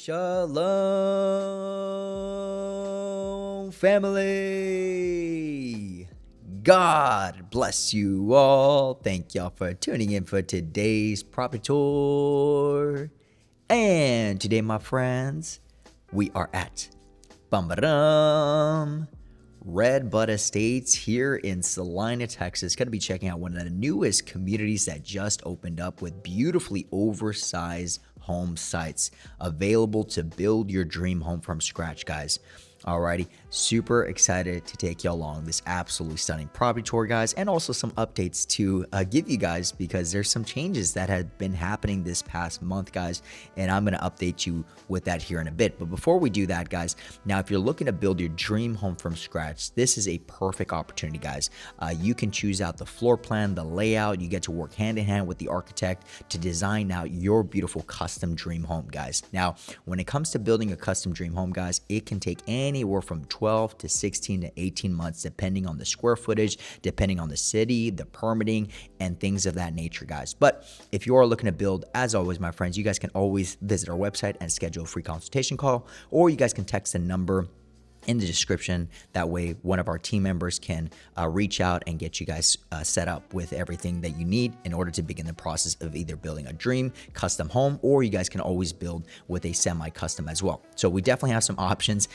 Shalom, family. God bless you all. Thank y'all for tuning in for today's property tour. And today, my friends, we are at Red Bud Estates here in Celina, Texas. Going to be checking out one of the newest communities that just opened up with beautifully oversized home sites available to build your dream home from scratch, guys. Alrighty, super excited to take you along this absolutely stunning property tour, guys, and also some updates to give you guys because there's some changes that have been happening this past month, guys, and I'm going to update you with that here in a bit. But before we do that, guys, now if you're looking to build your dream home from scratch, this is a perfect opportunity, guys. You can choose out the floor plan, the layout. You get to work hand in hand with the architect to design out your beautiful custom dream home, guys. Now, when it comes to building a custom dream home, guys, it can take anywhere from 12 to 16 to 18 months, depending on the square footage, depending on the city, the permitting, and things of that nature, guys. But if you are looking to build, as always, my friends, you guys can always visit our website and schedule a free consultation call, or you guys can text the number in the description. That way one of our team members can reach out and get you guys set up with everything that you need in order to begin the process of either building a dream custom home, or you guys can always build with a semi-custom as well. So we definitely have some options,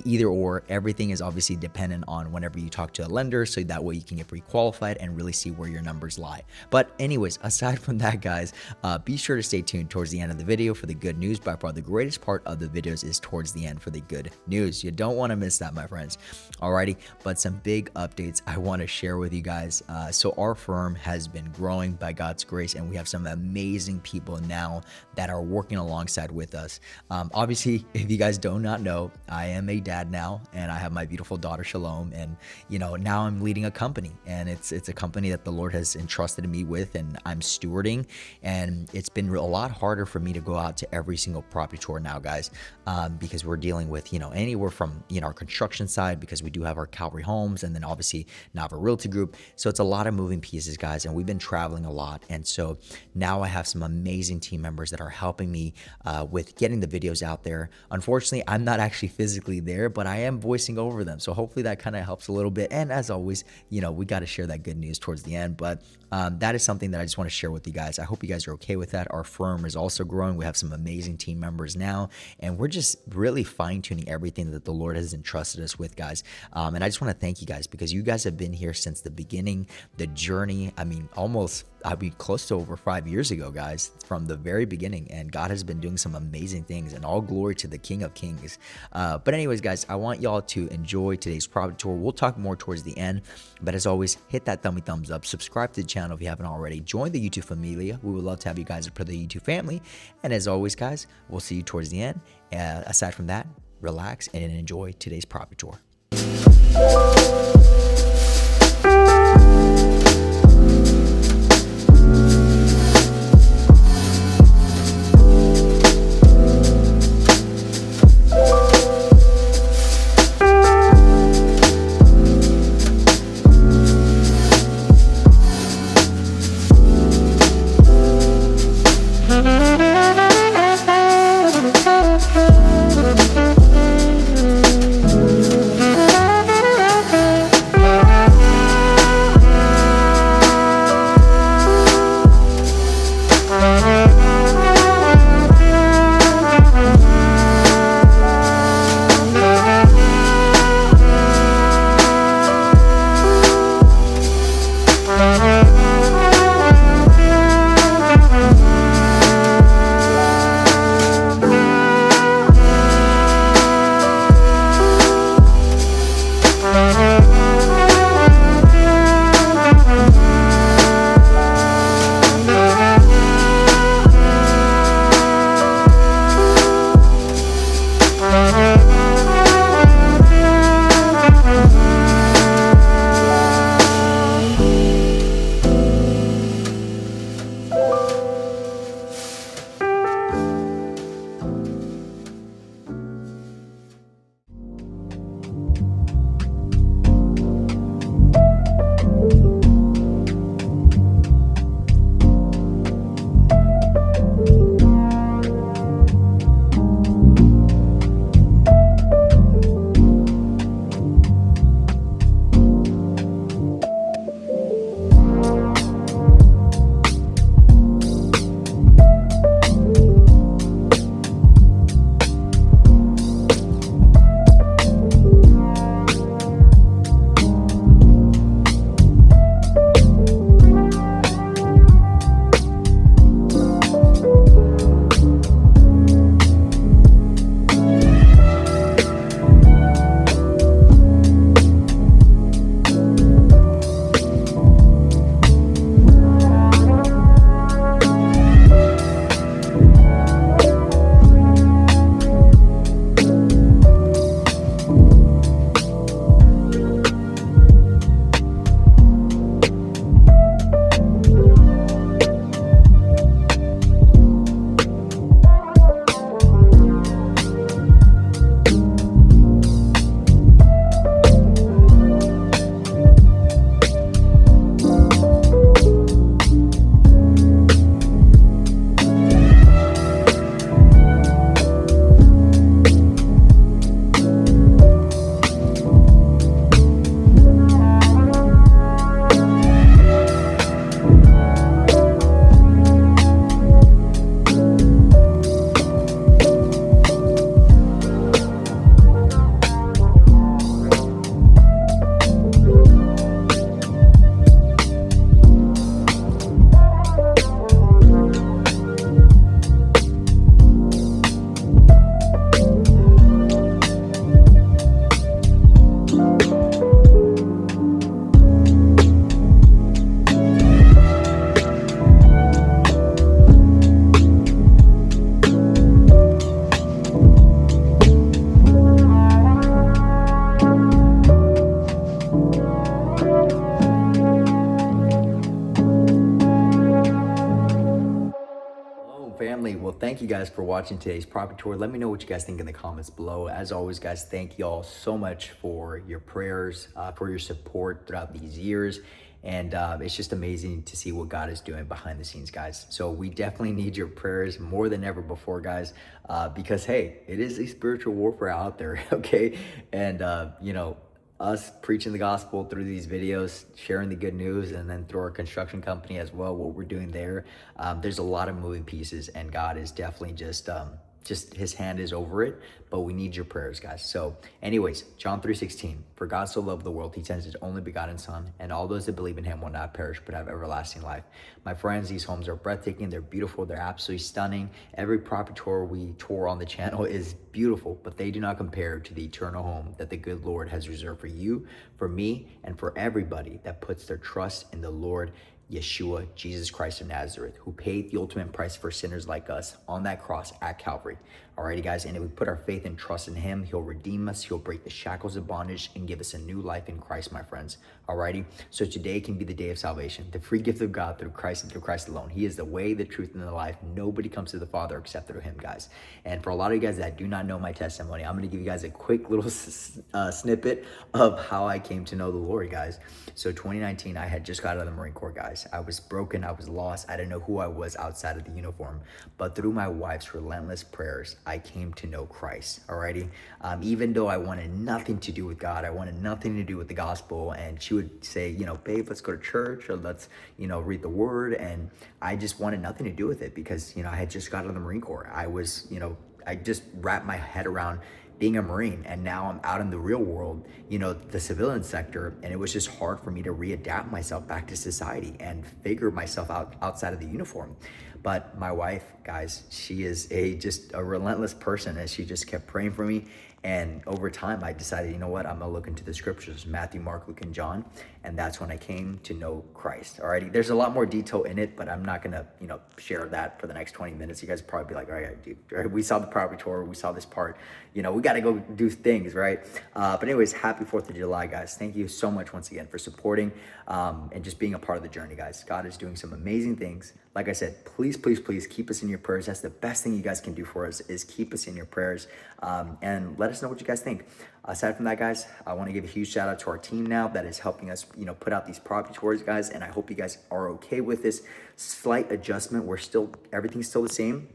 either or. Everything is obviously dependent on whenever you talk to a lender, so that way you can get pre-qualified and really see where your numbers lie. But anyways, aside from that, guys, be sure to stay tuned towards the end of the video for the good news. By far the greatest part of the videos is towards the end for the good news. You don't want to miss that, my friends. Alrighty, but some big updates I want to share with you guys. So our firm has been growing by God's grace, and we have some amazing people now that are working alongside with us. Obviously, if you guys do not know, I am a dad now, and I have my beautiful daughter Shalom, and now I'm leading a company, and it's a company that the Lord has entrusted me with, and I'm stewarding, and it's been a lot harder for me to go out to every single property tour now, guys, because we're dealing with anywhere from our construction side, because we do have our Calvary Homes, and then obviously NAVA Realty Group. So it's a lot of moving pieces, guys, and we've been traveling a lot. And so now I have some amazing team members that are helping me with getting the videos out there. Unfortunately, I'm not actually physically there, but I am voicing over them. So hopefully that kind of helps a little bit. And as always, we got to share that good news towards the end. But that is something that I just want to share with you guys. I hope you guys are okay with that. Our firm is also growing. We have some amazing team members now, and we're just really fine-tuning everything that the Lord has entrusted us with, guys. And I just want to thank you guys, because you guys have been here since the beginning, the journey. I mean, close to over 5 years ago, guys, from the very beginning, and God has been doing some amazing things, and all glory to the King of Kings. But anyways, guys, I want y'all to enjoy today's property tour. We'll talk more towards the end, but as always, hit that thumbs up, subscribe to the channel if you haven't already, join the YouTube familia. We would love to have you guys a part of the YouTube family, and as always, guys, we'll see you towards the end. Aside from that, relax and enjoy today's property tour. thank you guys for watching today's property tour. Let me know what you guys think in the comments below. As always, guys, thank y'all so much for your prayers, for your support throughout these years. And it's just amazing to see what God is doing behind the scenes, guys. So we definitely need your prayers more than ever before, guys, because, hey, it is a spiritual warfare out there, okay? And, us preaching the gospel through these videos, sharing the good news, and then through our construction company as well, what we're doing there, there's a lot of moving pieces, and God is definitely just his hand is over it, but we need your prayers, guys. So anyways, John 3:16, for God so loved the world, he sends his only begotten son, and all those that believe in him will not perish, but have everlasting life. My friends, these homes are breathtaking. They're beautiful. They're absolutely stunning. Every property tour we tour on the channel is beautiful, but they do not compare to the eternal home that the good Lord has reserved for you, for me, and for everybody that puts their trust in the Lord Yeshua, Jesus Christ of Nazareth, who paid the ultimate price for sinners like us on that cross at Calvary. Alrighty, guys, and if we put our faith and trust in him, he'll redeem us, he'll break the shackles of bondage, and give us a new life in Christ, my friends. Alrighty, so today can be the day of salvation, the free gift of God through Christ and through Christ alone. He is the way, the truth, and the life. Nobody comes to the Father except through him, guys. And for a lot of you guys that do not know my testimony, I'm going to give you guys a quick little snippet of how I came to know the Lord, guys. So 2019, I had just got out of the Marine Corps, guys. I was broken, I was lost, I didn't know who I was outside of the uniform. But through my wife's relentless prayers, I came to know Christ, alrighty? Even though I wanted nothing to do with God, I wanted nothing to do with the gospel, and she would say, babe, let's go to church, or let's, read the word, and I just wanted nothing to do with it because, I had just got out of the Marine Corps. I was, I just wrapped my head around being a Marine, and now I'm out in the real world, the civilian sector, and it was just hard for me to readapt myself back to society and figure myself out outside of the uniform. But my wife, guys, she is just a relentless person, and she just kept praying for me. And over time, I decided, you know what, I'm gonna look into the scriptures, Matthew, Mark, Luke, and John. And that's when I came to know Christ. Alrighty, there's a lot more detail in it, but I'm not gonna, share that for the next 20 minutes. You guys would probably be like, all right, dude, right? We saw the property tour, we saw this part, we gotta go do things, right? But anyways, happy 4th of July, guys. Thank you so much once again for supporting and just being a part of the journey, guys. God is doing some amazing things. Like I said, please, please, please keep us in your prayers. That's the best thing you guys can do for us, is keep us in your prayers, and let us know what you guys think. Aside from that, guys, I want to give a huge shout out to our team now that is helping us, put out these property tours, guys. And I hope you guys are okay with this slight adjustment. Everything's still the same.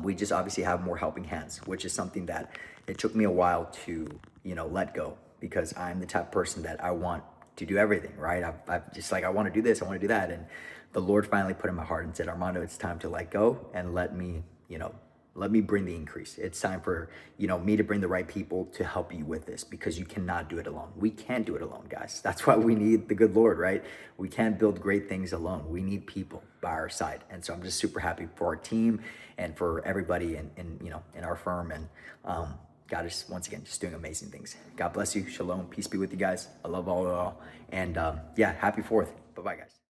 We just obviously have more helping hands, which is something that it took me a while to, let go, because I'm the type of person that I want to do everything, right? I've just I want to do this, I want to do that. And the Lord finally put in my heart and said, Armando, it's time to let go and let me bring the increase. It's time for, me to bring the right people to help you with this, because you cannot do it alone. We can't do it alone, guys. That's why we need the good Lord, right? We can't build great things alone. We need people by our side. And so I'm just super happy for our team and for everybody in our firm. And God is, once again, just doing amazing things. God bless you. Shalom. Peace be with you guys. I love all of y'all. And happy 4th. Bye-bye, guys.